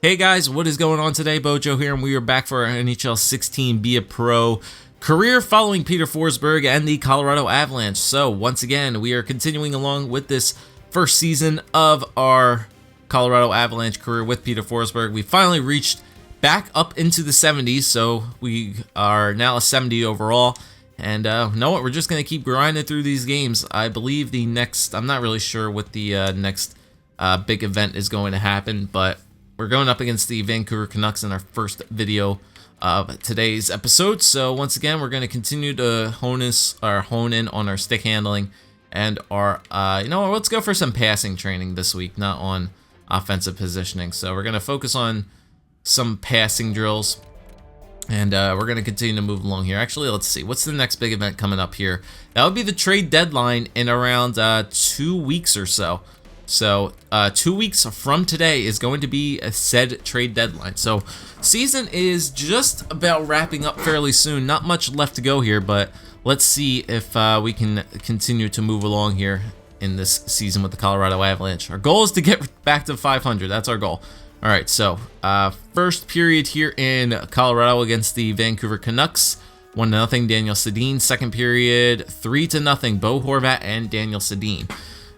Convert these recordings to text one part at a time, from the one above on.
Hey guys, what is going on today? Bojo here, and we are back for our NHL 16 Be a Pro career following Peter Forsberg and the Colorado Avalanche. So once again, we are continuing along with this first season of our Colorado Avalanche career with Peter Forsberg. We finally reached back up into the 70s, so we are now a 70 overall. And you know what? We're just going to keep grinding through these games. I believe the next, I'm not really sure what the next big event is going to happen, but we're going up against the Vancouver Canucks in our first video of today's episode. So once again, we're going to continue to hone in on our stick handling and our, let's go for some passing training this week, not on offensive positioning. So we're going to focus on some passing drills, and we're going to continue to move along here. Actually, let's see. What's the next big event coming up here? That would be the trade deadline in around 2 weeks or so. So 2 weeks from today is going to be a said trade deadline. So season is just about wrapping up fairly soon. Not much left to go here, but let's see if we can continue to move along here in this season with the Colorado Avalanche. Our goal is to get back to 500. That's our goal. All right, so first period here in Colorado against the Vancouver Canucks. 1-0 Daniel Sedin. Second period 3-0 Bo Horvat and Daniel Sedin.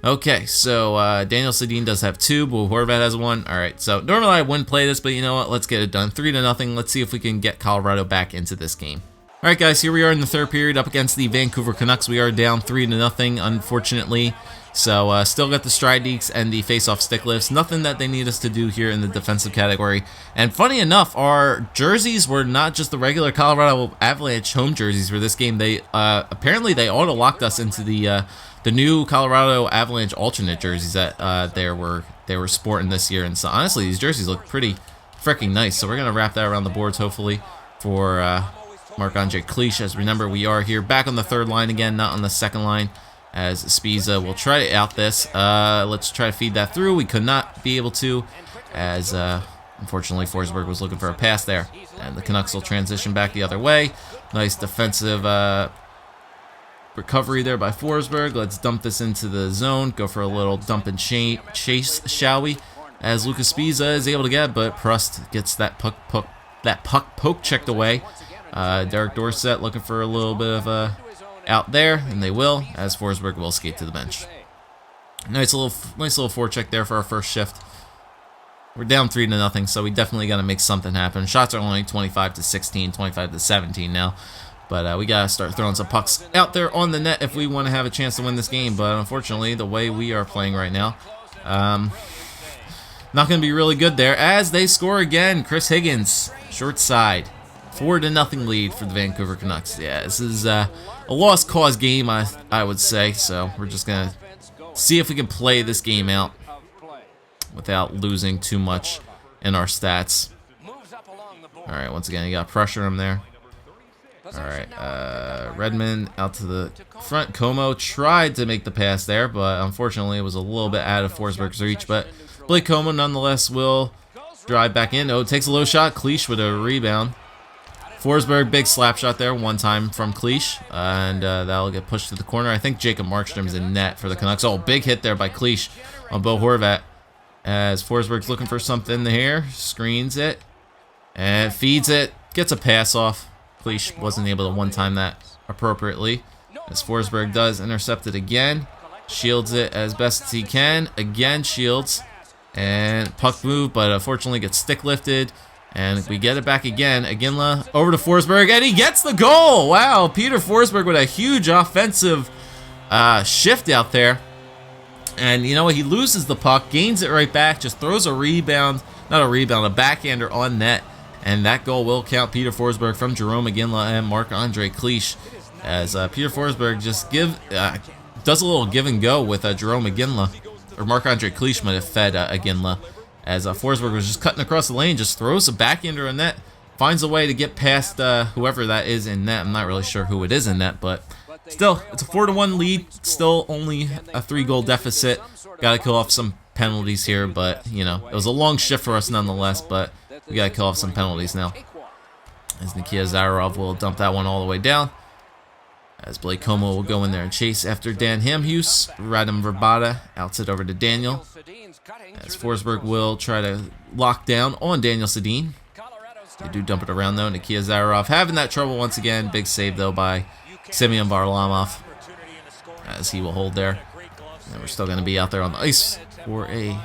Okay, so Daniel Sedin does have 2, Bo Horvat has 1. All right, so normally I wouldn't play this, but you know what? Let's get it done. 3-0. Let's see if we can get Colorado back into this game. All right, guys, here we are in the third period up against the Vancouver Canucks. We are down 3-0, unfortunately. So still got the stride dekes and the face-off stick lifts. Nothing that they need us to do here in the defensive category. And funny enough, our jerseys were not just the regular Colorado Avalanche home jerseys for this game. They apparently they auto-locked us into the new Colorado Avalanche alternate jerseys that they were sporting this year. And so honestly, these jerseys look pretty freaking nice. So we're gonna wrap that around the boards hopefully for Marc-Andre Cliche. As remember, we are here back on the third line again, not on the second line. As Spiza will try to out this. Let's try to feed that through. We could not be able to, as unfortunately Forsberg was looking for a pass there. And the Canucks will transition back the other way. Nice defensive recovery there by Forsberg. Let's dump this into the zone. Go for a little dump and chase, shall we? As Lucas Spiza is able to get, but Prust gets that puck poke checked away. Derek Dorsett looking for a little bit of a out there, and they will, as Forsberg will skate to the bench. Nice little forecheck there for our first shift. We're down 3-0, so we definitely got to make something happen. Shots are only 25-16, 25-17 now, but we got to start throwing some pucks out there on the net if we want to have a chance to win this game. But unfortunately, the way we are playing right now, not going to be really good there. As they score again, Chris Higgins, short side. 4-0 lead for the Vancouver Canucks. Yeah, this is a lost cause game, I would say. So we're just going to see if we can play this game out without losing too much in our stats. All right, once again, you got to pressure him there. All right, Rittman out to the front. Como tried to make the pass there, but unfortunately it was a little bit out of Forsberg's reach. But Blake Como nonetheless will drive back in. Oh, takes a low shot. Cliche with a rebound. Forsberg, big slap shot there, one time from Cliche, and that'll get pushed to the corner. I think Jacob Markstrom's in net for the Canucks. Oh, big hit there by Cliche on Bo Horvat, as Forsberg's looking for something here, screens it, and feeds it, gets a pass off. Cliche wasn't able to one-time that appropriately, as Forsberg does intercept it again, shields it as best as he can, again shields, and puck move, but unfortunately gets stick lifted. And we get it back again. Iginla over to Forsberg, and he gets the goal. Wow, Peter Forsberg with a huge offensive shift out there. And you know what? He loses the puck, gains it right back, just throws a rebound, not a rebound, a backhander on net. And that goal will count Peter Forsberg from Jerome Iginla and Marc-Andre Cliche. As Peter Forsberg just does a little give and go with Jerome Iginla. Or Marc-Andre Cliche might have fed Iginla. As Forsberg was just cutting across the lane, just throws a backhander in net, finds a way to get past whoever that is in net. I'm not really sure who it is in net, but still, it's a 4-1 lead. Still only a 3-goal deficit. Got to kill off some penalties here, but, you know, it was a long shift for us nonetheless, but we got to kill off some penalties now. As Nikita Zaharov will dump that one all the way down. As Blake Como will go in there and chase after Dan Hamhuis. Radim Vrbata outs it over to Daniel. As Forsberg will try to locked down on Daniel Sedin. They do dump it around though. Nikia Zarov having that trouble once again. Big save though by Semyon Varlamov, as he will hold there. And we're still going to be out there on the ice for a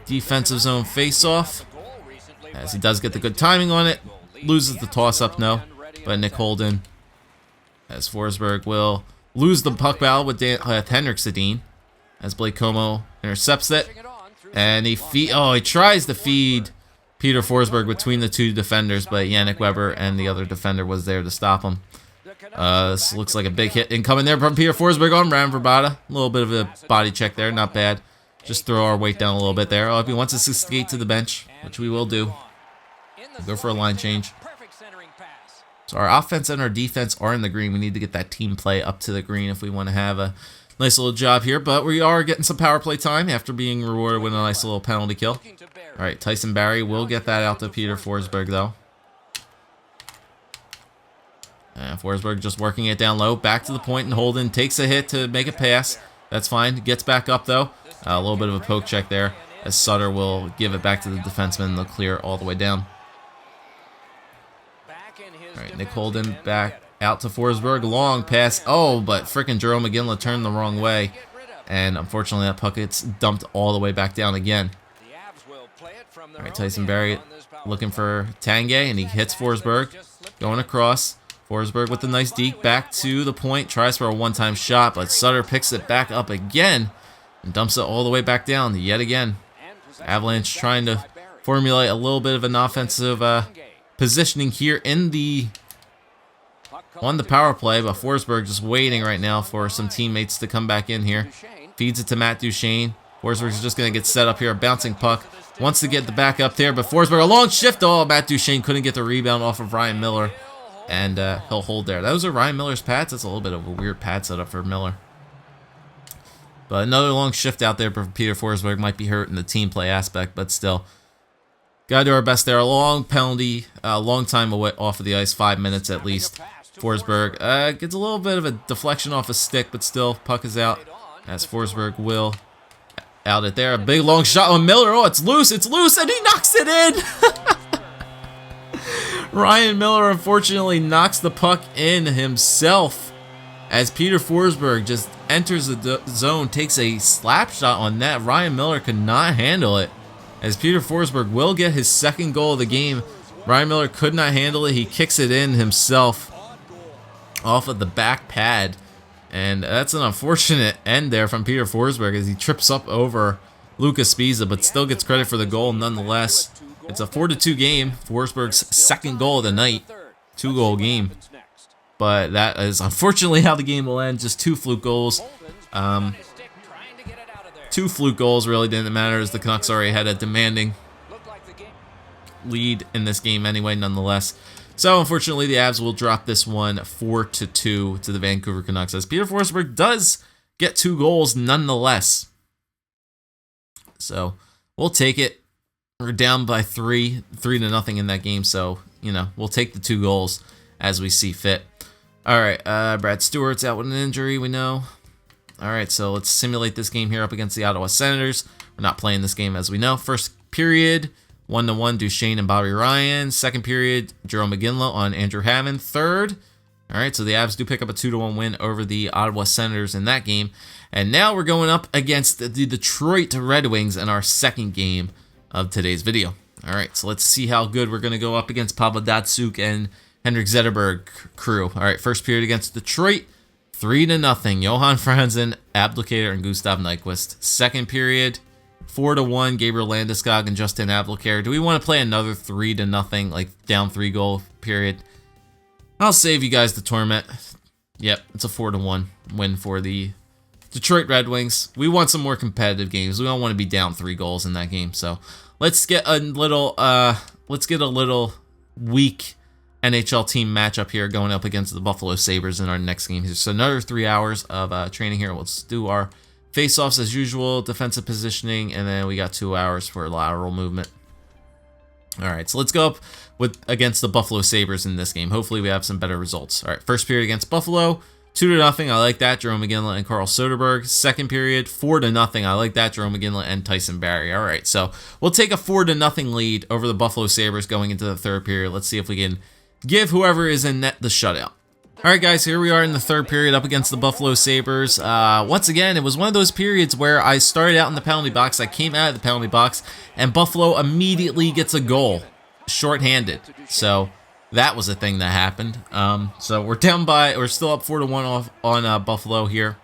defensive zone face-off, as he does get the good timing on it. Loses the toss-up, no, but Nick Holden, as Forsberg will lose the puck battle with Henrik Sedin, as Blake Como intercepts it, and he tries to feed Peter Forsberg between the two defenders, but Yannick Weber and the other defender was there to stop him. This looks like a big hit incoming there from Peter Forsberg on Ram Verbata. A little bit of a body check there, not bad. Just throw our weight down a little bit there. If he wants us to skate to the bench, which we will do, we'll go for a line change. So our offense and our defense are in the green. We need to get that team play up to the green if we want to have a nice little job here. But we are getting some power play time after being rewarded with a nice little penalty kill. All right, Tyson Barrie will get that out to Peter Forsberg, though. And Forsberg just working it down low. Back to the point, and Holden takes a hit to make a pass. That's fine. Gets back up, though. A little bit of a poke check there, as Sutter will give it back to the defenseman, and they'll clear all the way down. All right, Nick Holden back out to Forsberg. Long pass. Oh, but frickin' Jerome McGinley turned the wrong way. And unfortunately, that puck gets dumped all the way back down again. All right, Tyson Barrie looking for Tanguay, and he hits Forsberg. Going across. Forsberg with a nice deke back to the point. Tries for a one-time shot, but Sutter picks it back up again and dumps it all the way back down yet again. Avalanche trying to formulate a little bit of an offensive positioning here on the power play, but Forsberg just waiting right now for some teammates to come back in here. Feeds it to Matt Duchene. Forsberg's just going to get set up here. A bouncing puck. Wants to get the back up there, but Forsberg, a long shift. Oh, Matt Duchene couldn't get the rebound off of Ryan Miller, and he'll hold there. Those are Ryan Miller's pads. That's a little bit of a weird pad setup for Miller. But another long shift out there for Peter Forsberg. Might be hurt in the team play aspect, but still. Gotta do our best there. A long penalty, long time away off of the ice, 5 minutes at least. Forsberg gets a little bit of a deflection off a stick, but still, puck is out, as Forsberg will out it there. A big long shot on Miller. Oh, it's loose, and he knocks it in! Ryan Miller unfortunately knocks the puck in himself, as Peter Forsberg just enters the zone, takes a slap shot on that. Ryan Miller could not handle it, as Peter Forsberg will get his second goal of the game. Ryan Miller could not handle it. He kicks it in himself off of the back pad, and that's an unfortunate end there from Peter Forsberg, as he trips up over Lucas Spiza, but still gets credit for the goal nonetheless. It's a 4-2 game. Forsberg's second goal of the night. 2-goal game. But that is unfortunately how the game will end. Just 2 fluke goals. 2 fluke goals really didn't matter, as the Canucks already had a demanding lead in this game anyway, nonetheless. So unfortunately, the Avs will drop this one 4-2 to the Vancouver Canucks, as Peter Forsberg does get 2 goals nonetheless. So we'll take it. We're down by 3-0 in that game. So, you know, we'll take the 2 goals as we see fit. All right, Brad Stewart's out with an injury, we know. All right, so let's simulate this game here up against the Ottawa Senators. We're not playing this game, as we know. First period, 1-1, Duchene and Bobby Ryan. Second period, Jerome McGinley on Andrew Hammond. Third, all right, so the Avs do pick up a 2-1 win over the Ottawa Senators in that game. And now we're going up against the Detroit Red Wings in our second game of today's video. All right, so let's see how good we're going to go up against Pavel Datsyuk and Henrik Zetterberg crew. All right, first period against Detroit, 3-0. Johan Franzen, Abdelkader, and Gustav Nyquist. Second period, 4-1. Gabriel Landeskog and Justin Abdelkader. Do we want to play another 3-0, like down 3-goal period? I'll save you guys the torment. Yep, it's a 4-1 win for the Detroit Red Wings. We want some more competitive games. We don't want to be down 3 goals in that game. So let's get a little weak NHL team matchup here, going up against the Buffalo Sabres in our next game. So another 3 hours of training here. Let's do our face-offs as usual, defensive positioning, and then we got 2 hours for lateral movement. All right, so let's go up against the Buffalo Sabres in this game. Hopefully we have some better results. All right, first period against Buffalo, 2-0. I like that. Jerome McGinley and Carl Soderberg. Second period, 4-0. I like that. Jerome McGinley and Tyson Barrie. All right, so we'll take a 4-0 lead over the Buffalo Sabres going into the third period. Let's see if we can give whoever is in net the shutout. All right, guys, here we are in the third period up against the Buffalo Sabres. Once again, it was one of those periods where I started out in the penalty box. I came out of the penalty box, and Buffalo immediately gets a goal, shorthanded. So that was a thing that happened. So we're still up 4-1 on Buffalo here.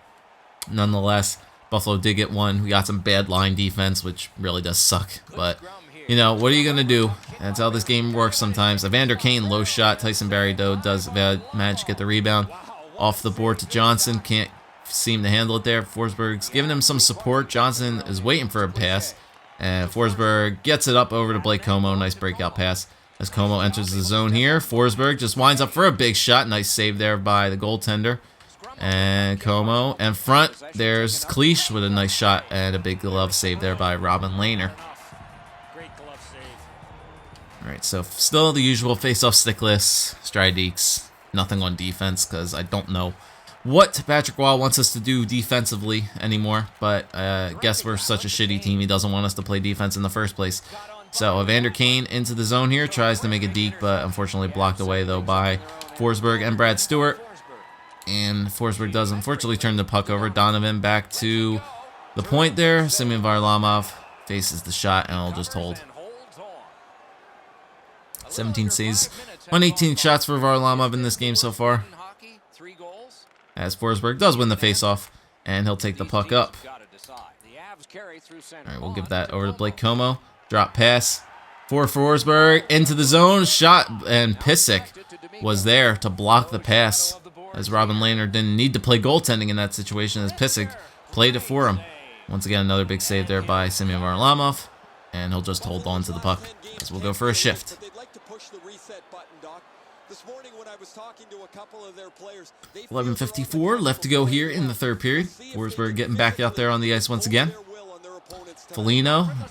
Nonetheless, Buffalo did get one. We got some bad line defense, which really does suck. But, you know, what are you going to do? That's how this game works sometimes. Evander Kane, low shot. Tyson Barrie, though, does manage to get the rebound off the board to Johnson. Can't seem to handle it there. Forsberg's giving him some support. Johnson is waiting for a pass. And Forsberg gets it up over to Blake Como. Nice breakout pass as Como enters the zone here. Forsberg just winds up for a big shot. Nice save there by the goaltender. And Como. And front, there's Cleach with a nice shot and a big glove save there by Robin Lehner. Alright, so still the usual face-off stickless, Strideeks, nothing on defense because I don't know what Patrick Waugh wants us to do defensively anymore, but I guess we're such a shitty team he doesn't want us to play defense in the first place. So Evander Kane into the zone here, tries to make a deke, but unfortunately blocked away though by Forsberg and Brad Stewart. And Forsberg does unfortunately turn the puck over. Donovan back to the point there. Semyon Varlamov faces the shot and will just hold. 17 saves on 18 shots for Varlamov in this game so far. As Forsberg does win the faceoff, and he'll take the puck up. Alright, we'll give that over to Blake Como. Drop pass for Forsberg into the zone. Shot, and Pysyk was there to block the pass. As Robin Lehner didn't need to play goaltending in that situation, as Pysyk played it for him. Once again, another big save there by Semyon Varlamov. And he'll just hold on to the puck as we'll go for a shift. 11:54 left to go here in the third period. Forsberg getting back out there on the ice once again.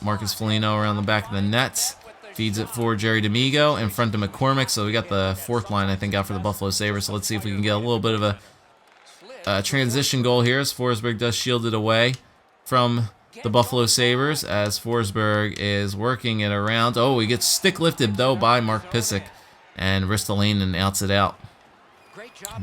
Marcus Foligno around the back of the net. Feeds it for Jerry D'Amigo in front of McCormick. So we got the fourth line, I think, out for the Buffalo Sabres. So let's see if we can get a little bit of a transition goal here as Forsberg does shield it away from the Buffalo Sabres as Forsberg is working it around. Oh, he gets stick lifted, though, by Mark Pysyk. And Ristolainen outs it out.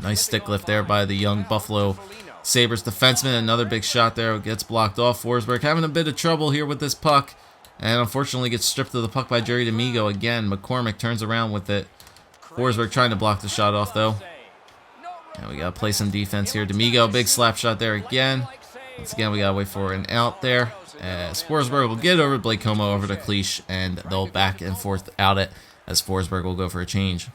Nice stick lift there by the young Buffalo Sabres defenseman. Another big shot there. Gets blocked off. Forsberg having a bit of trouble here with this puck. And unfortunately gets stripped of the puck by Jerry D'Amigo again. McCormick turns around with it. Forsberg trying to block the shot off, though. And we got to play some defense here. D'Amigo, big slap shot there again. Once again, we got to wait for an out there. As Forsberg will get over Blake Como over to Cleach. And they'll back and forth out it as Forsberg will go for a change.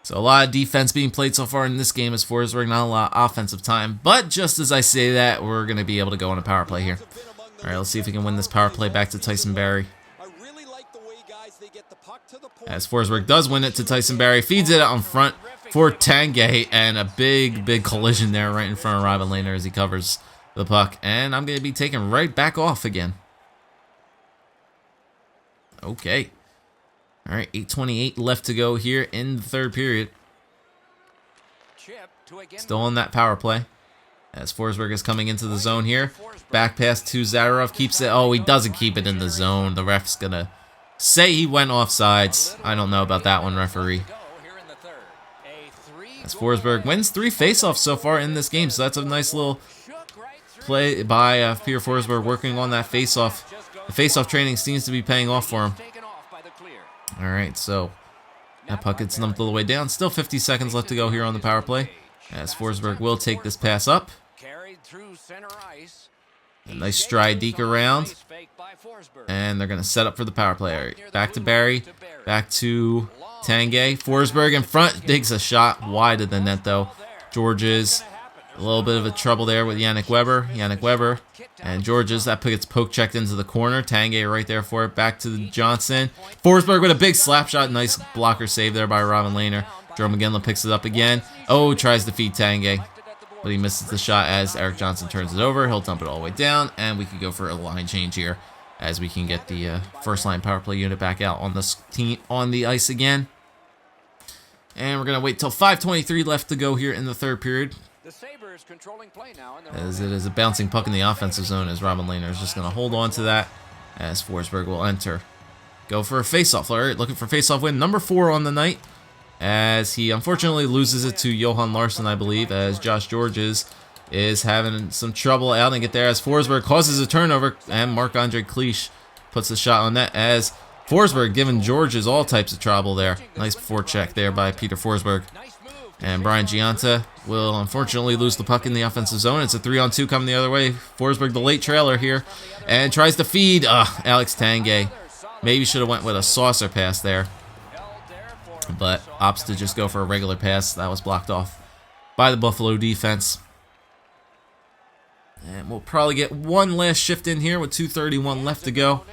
So a lot of defense being played so far in this game as Forsberg, not a lot of offensive time. But just as I say that, we're going to be able to go on a power play here. All right, let's see if we can win this power play back to Tyson Barrie. As Forsberg does win it to Tyson Barrie, feeds it out in front for Tanguay, and a big collision there right in front of Robin Lehner as he covers the puck. And I'm going to be taken right back off again. Okay. All right, 8:28 left to go here in the third period. Still on that power play. As Forsberg is coming into the zone here. Back pass to Zadorov. Keeps it. Oh, he doesn't keep it in the zone. The ref's going to say he went offsides. I don't know about that one, referee. As Forsberg wins 3 faceoffs so far in this game. So that's a nice little play by Peter Forsberg working on that faceoff. The faceoff training seems to be paying off for him. All right, so that puck gets dumped all the way down. Still 50 seconds left to go here on the power play. As Forsberg will take this pass up. A nice stride deke around. And they're going to set up for the power play. All right, back to Barrie. Back to Tanguay. Forsberg in front. Digs a shot wide of the net, though. Georges. A little bit of a trouble there with Yannick Weber. And Georges, that gets poke checked into the corner. Tanguay right there for it. Back to Johnson. Forsberg with a big slap shot. Nice blocker save there by Robin Lehner. Jerome McGinley picks it up again. Oh, tries to feed Tanguay. But he misses the shot as Eric Johnson turns it over. He'll dump it all the way down. And we could go for a line change here as we can get the first line power play unit back out on this team on the ice again. And we're going to wait till 5:23 left to go here in the third period. As it is a bouncing puck in the offensive zone, as Robin Lehner is just going to hold on to that as Forsberg will enter. Go for a faceoff. All right, looking for faceoff win number 4 on the night, as he unfortunately loses it to Johan Larsson, I believe, as Josh Georges is having some trouble outing it there as Forsberg causes a turnover, and Marc-Andre Cliche puts the shot on net as Forsberg giving Georges all types of trouble there. Nice forecheck there by Peter Forsberg. And Brian Giunta will unfortunately lose the puck in the offensive zone. It's a 3-on-2 coming the other way. Forsberg, the late trailer here, and tries to feed Alex Tanguay. Maybe should have went with a saucer pass there, but opts to just go for a regular pass. That was blocked off by the Buffalo defense. And we'll probably get one last shift in here with 2:31 left to go,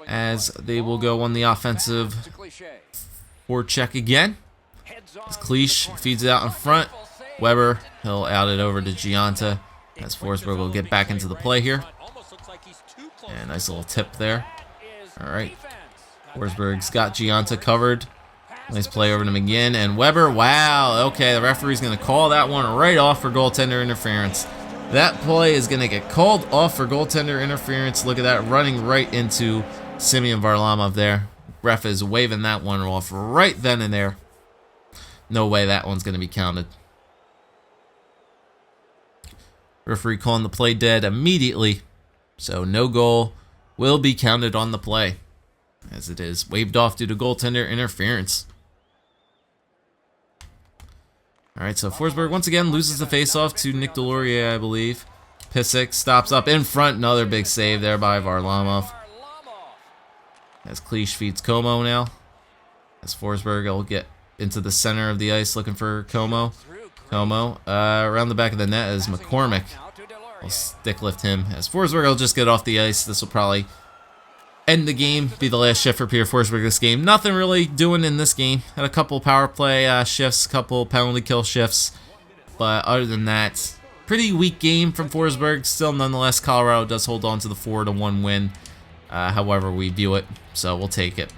as they will go on the offensive forecheck again. As Cliche feeds it out in front. Weber, he'll out it over to Giunta, as Forsberg will get back into the play here. And nice little tip there. All right, Forsberg's got Giunta covered. Nice play over to McGinn and Weber. Wow, okay, the referee's going to call that one right off for goaltender interference. That play is going to get called off for goaltender interference. Look at that, running right into Semyon Varlamov there. Ref is waving that one off right then and there. No way that one's going to be counted. Referee calling the play dead immediately, so no goal will be counted on the play, as it is waved off due to goaltender interference. Alright, so Forsberg once again loses the faceoff to Nick Delorier, I believe. Pissick stops up in front. Another big save there by Varlamov. As Cliche feeds Como now. As Forsberg will get into the center of the ice looking for Como. Around the back of the net is McCormick. We'll stick lift him. As Forsberg will just get off the ice. This will probably end the game. Be the last shift for Peter Forsberg this game. Nothing really doing in this game. Had a couple power play shifts, couple penalty kill shifts. But other than that, pretty weak game from Forsberg. Still, nonetheless, Colorado does hold on to the 4-1 win. However we view it. So we'll take it.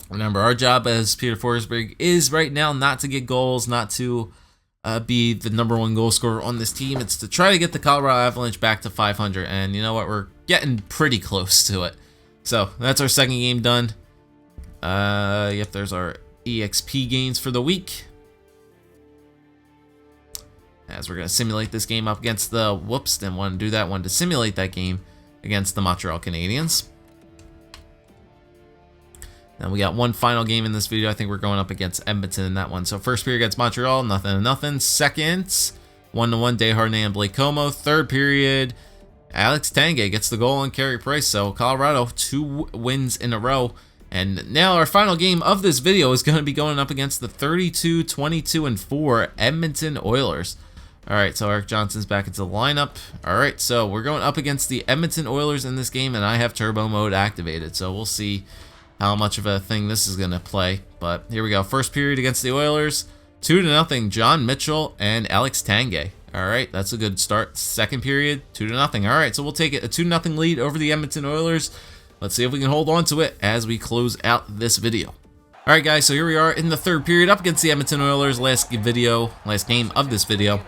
Remember, our job as Peter Forsberg is right now not to get goals, not to be the #1 goal scorer on this team. It's to try to get the Colorado Avalanche back to 500. And you know what? We're getting pretty close to it. So that's our second game done. Yep, there's our EXP gains for the week. As we're going to simulate this game up against the... Whoops, didn't want to do that one. To simulate that game against the Montreal Canadiens. Then we got one final game in this video. I think we're going up against Edmonton in that one. So first period against Montreal, 0-0. Second, 1-1, Desharnais and Blake Como. Third period, Alex Tanguay gets the goal on Carey Price. So Colorado, 2 wins in a row. And now our final game of this video is going to be going up against the 32-22-4 Edmonton Oilers. All right, so Eric Johnson's back into the lineup. All right, so we're going up against the Edmonton Oilers in this game, and I have turbo mode activated. So we'll see how much of a thing this is going to play. But here we go. First period against the Oilers, 2-0, John Mitchell and Alex Tanguay. All right, that's a good start. Second period, 2-0. All right, so we'll take it, a 2-0 lead over the Edmonton Oilers. Let's see if we can hold on to it as we close out this video. All right, guys, so here we are in the third period up against the Edmonton Oilers. Last game of this video.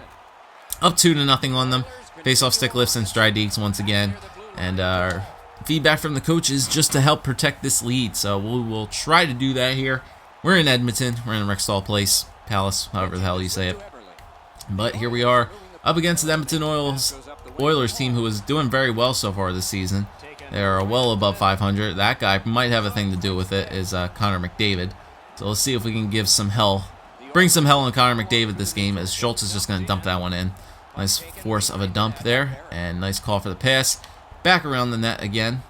Up 2-0 on them. Face-off stick lifts and stride dekes once again. And our feedback from the coach is just to help protect this lead. So we will try to do that here. We're in Edmonton. We're in Rexall Palace, however the hell you say it. But here we are up against the Edmonton Oilers team, who is doing very well so far this season. They are well above 500. That guy might have a thing to do with it, is Connor McDavid. So let's see if we can give some hell. Bring some hell on Connor McDavid this game, as Schultz is just going to dump that one in. Nice force of a dump there, and nice call for the pass. Back around the net again,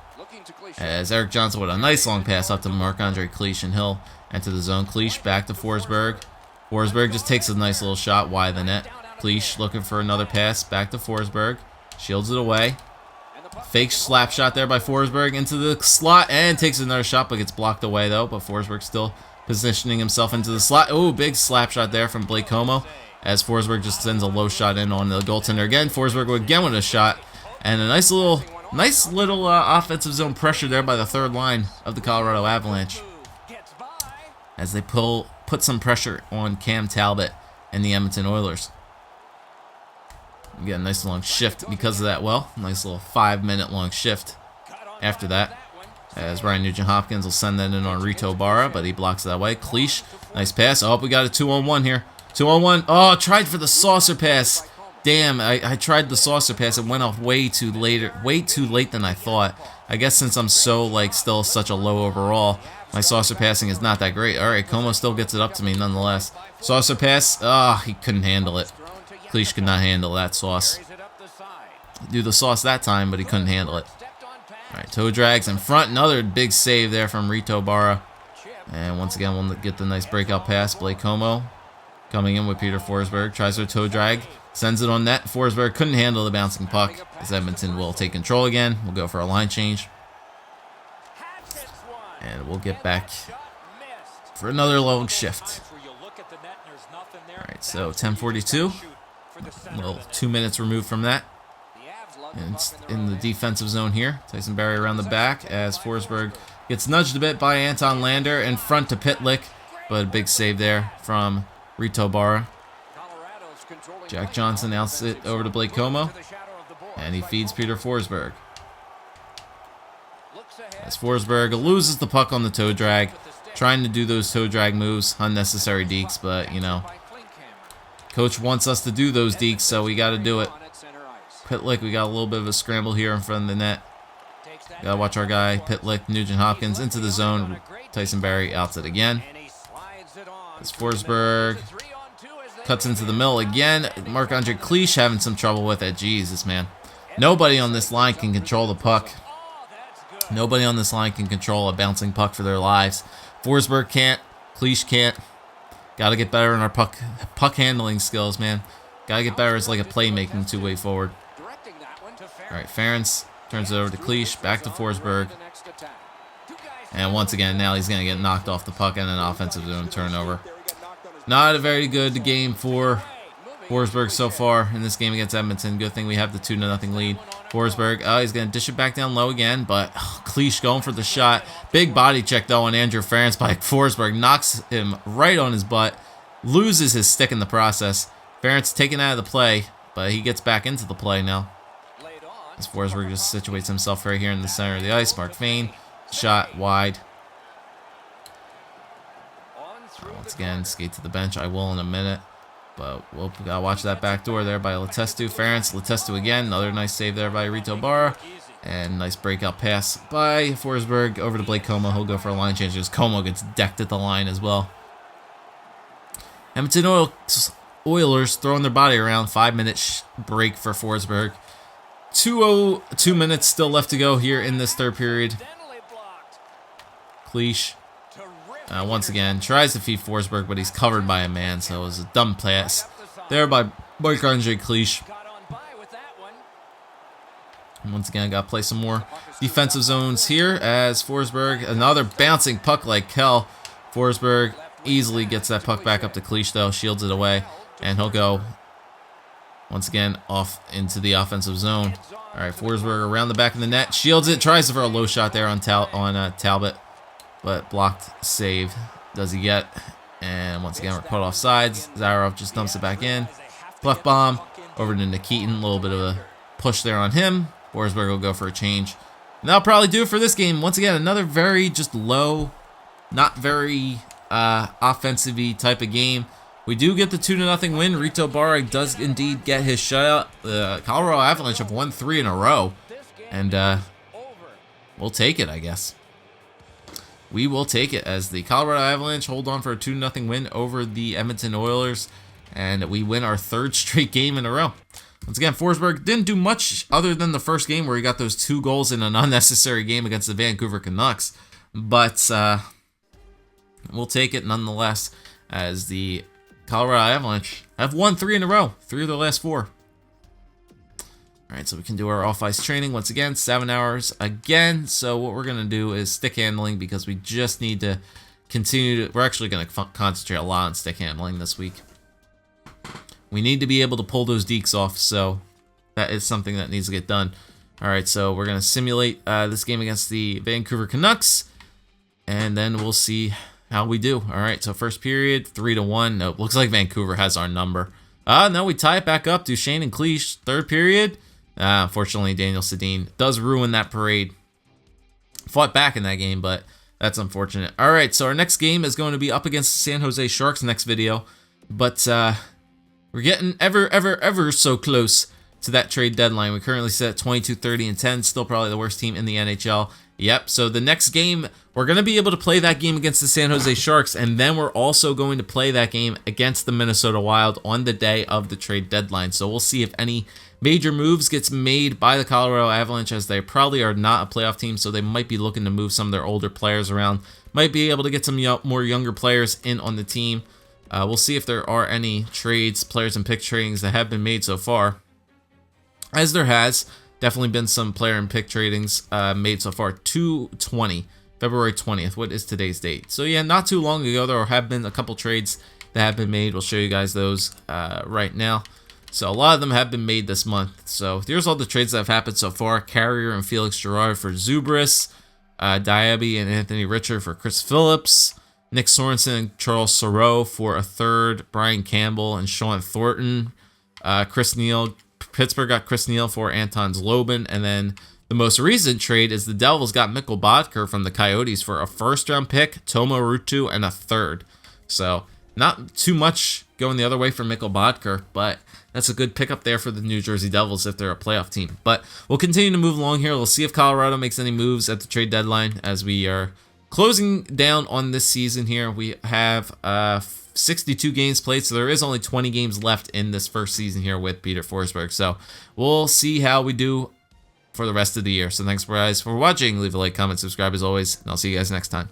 as Eric Johnson with a nice long pass up to Marc-Andre Cliche, and he'll enter the zone. Cliche back to Forsberg. Forsberg just takes a nice little shot wide the net. Cliche looking for another pass, back to Forsberg. Shields it away. Fake slap shot there by Forsberg into the slot, and takes another shot, but gets blocked away though. But Forsberg still positioning himself into the slot. Oh, big slap shot there from Blake Como, as Forsberg just sends a low shot in on the goaltender again. Forsberg again with a shot, and a nice little offensive zone pressure there by the third line of the Colorado Avalanche, as they pull put some pressure on Cam Talbot and the Edmonton Oilers. We get a nice long shift because of that. Well, nice little 5-minute long shift after that. As Ryan Nugent-Hopkins will send that in on Rito Barra, but he blocks it that way. Cleach, nice pass. Oh, we got a 2-on-1 here. 2-on-1. Oh, tried for the saucer pass. Damn, I tried the saucer pass. It went off way too late than I thought. I guess since I'm so, like, still such a low overall, my saucer passing is not that great. All right, Como still gets it up to me nonetheless. Saucer pass. Oh, he couldn't handle it. Cleach could not handle that sauce. Do the sauce that time, but he couldn't handle it. All right, toe drags in front. Another big save there from Rito Barra. And once again, we'll get the nice breakout pass. Blake Como coming in with Peter Forsberg. Tries their toe drag. Sends it on net. Forsberg couldn't handle the bouncing puck. As Edmonton will take control again. We'll go for a line change. And we'll get back for another long shift. All right, so 10:42. A little 2 minutes removed from that. And it's in the defensive zone here. Tyson Barrie around the back as Forsberg gets nudged a bit by Anton Lander in front to Pitlick. But a big save there from Rito Barra. Jack Johnson outs it over to Blake Como. And he feeds Peter Forsberg. As Forsberg loses the puck on the toe drag. Trying to do those toe drag moves. Unnecessary dekes, but, you know, Coach wants us to do those dekes, so we got to do it. Pitlick, we got a little bit of a scramble here in front of the net. Got to watch our guy, Pitlick, Nugent-Hopkins, into the zone. Tyson Barrie outs it again. As Forsberg cuts into the middle again. Marc-Andre Cleach having some trouble with it. Jesus, man. Nobody on this line can control the puck. Nobody on this line can control a bouncing puck for their lives. Forsberg can't. Cleach can't. Got to get better in our puck handling skills, man. Got to get better as like a playmaking two-way forward. All right, Ferentz turns it over to Cleach. Back to Forsberg. And once again, now he's going to get knocked off the puck and an offensive zone turnover. Not a very good game for Forsberg so far in this game against Edmonton. Good thing we have the 2-0 lead. Forsberg, he's going to dish it back down low again, but Cleach going for the shot. Big body check, though, on Andrew Ferentz by Forsberg. Knocks him right on his butt. Loses his stick in the process. Ferentz taken out of the play, but he gets back into the play now. As Forsberg just situates himself right here in the center of the ice. Mark Fane, shot wide. Once again, skate to the bench. I will in a minute. But we'll gotta watch that back door there by Letestu. Ferentz, Letestu again. Another nice save there by Rito Barra. And nice breakout pass by Forsberg over to Blake Como. He'll go for a line change as Como gets decked at the line as well. Edmonton Oilers throwing their body around. 5-minute break for Forsberg. 2 minutes still left to go here in this third period. Cleach. Once again, tries to feed Forsberg, but he's covered by a man, so it was a dumb pass there by Marc-Andre Cleach. And once again, I got to play some more defensive zones here as Forsberg, another bouncing puck like hell. Forsberg easily gets that puck back up to Cleach, though, shields it away, and he'll go once again off into the offensive zone. All right, Forsberg around the back of the net, shields it, tries for a low shot there on Talbot. But blocked save does he get. And once again, we're caught off sides. Zarov just dumps it back in. Bluff bomb over to Nikitin. A little bit of a push there on him. Forsberg will go for a change. And that'll probably do it for this game. Once again, another very just low, not very offensive-y type of game. We do get the 2-0 win. Rito Barra does indeed get his shutout. The Colorado Avalanche have won 3 in a row. And we'll take it, I guess. We will take it as the Colorado Avalanche hold on for a 2-0 win over the Edmonton Oilers. And we win our 3rd straight game in a row. Once again, Forsberg didn't do much other than the first game where he got those 2 goals in an unnecessary game against the Vancouver Canucks. But we'll take it nonetheless as the Colorado Avalanche have won 3 in a row. 3 of their last 4. All right, so we can do our off-ice training once again, 7 hours again. So what we're going to do is stick handling because we just need to continue to... We're actually going to concentrate a lot on stick handling this week. We need to be able to pull those dekes off, so that is something that needs to get done. All right, so we're going to simulate this game against the Vancouver Canucks, and then we'll see how we do. All right, so first period, 3-1. Nope, looks like Vancouver has our number. No, we tie it back up. Duchesne and Cleach, third period. Unfortunately, Daniel Sedin does ruin that parade. Fought back in that game, but that's unfortunate. All right, so our next game is going to be up against the San Jose Sharks next video. But we're getting ever so close to that trade deadline. We currently sit at 22, 30, and 10. Still probably the worst team in the NHL. Yep, so the next game, we're going to be able to play that game against the San Jose Sharks, and then we're also going to play that game against the Minnesota Wild on the day of the trade deadline. So we'll see if any major moves gets made by the Colorado Avalanche, as they probably are not a playoff team, so they might be looking to move some of their older players around. Might be able to get some more younger players in on the team. We'll see if there are any trades, players and pick tradings that have been made so far. As there has definitely been some player and pick tradings made so far. 2/20, February 20th. What is today's date? So yeah, not too long ago, there have been a couple trades that have been made. We'll show you guys those right now. So a lot of them have been made this month. So here's all the trades that have happened so far. Carrier and Felix Gerard for Zubris. Diaby and Anthony Richard for Chris Phillips. Nick Sorensen and Charles Soroux for a third. Brian Campbell and Sean Thornton. Chris Neal. Pittsburgh got Chris Neal for Anton Zlobin. And then the most recent trade is the Devils got Mikkel Bodker from the Coyotes for a first-round pick, Tomo Ruutu, and a third. So not too much going the other way for Mikkel Bodker, but that's a good pickup there for the New Jersey Devils if they're a playoff team. But we'll continue to move along here. We'll see if Colorado makes any moves at the trade deadline as we are closing down on this season here. We have 62 games played, so there is only 20 games left in this first season here with Peter Forsberg. So we'll see how we do for the rest of the year. So thanks guys for watching. Leave a like, comment, subscribe as always, and I'll see you guys next time.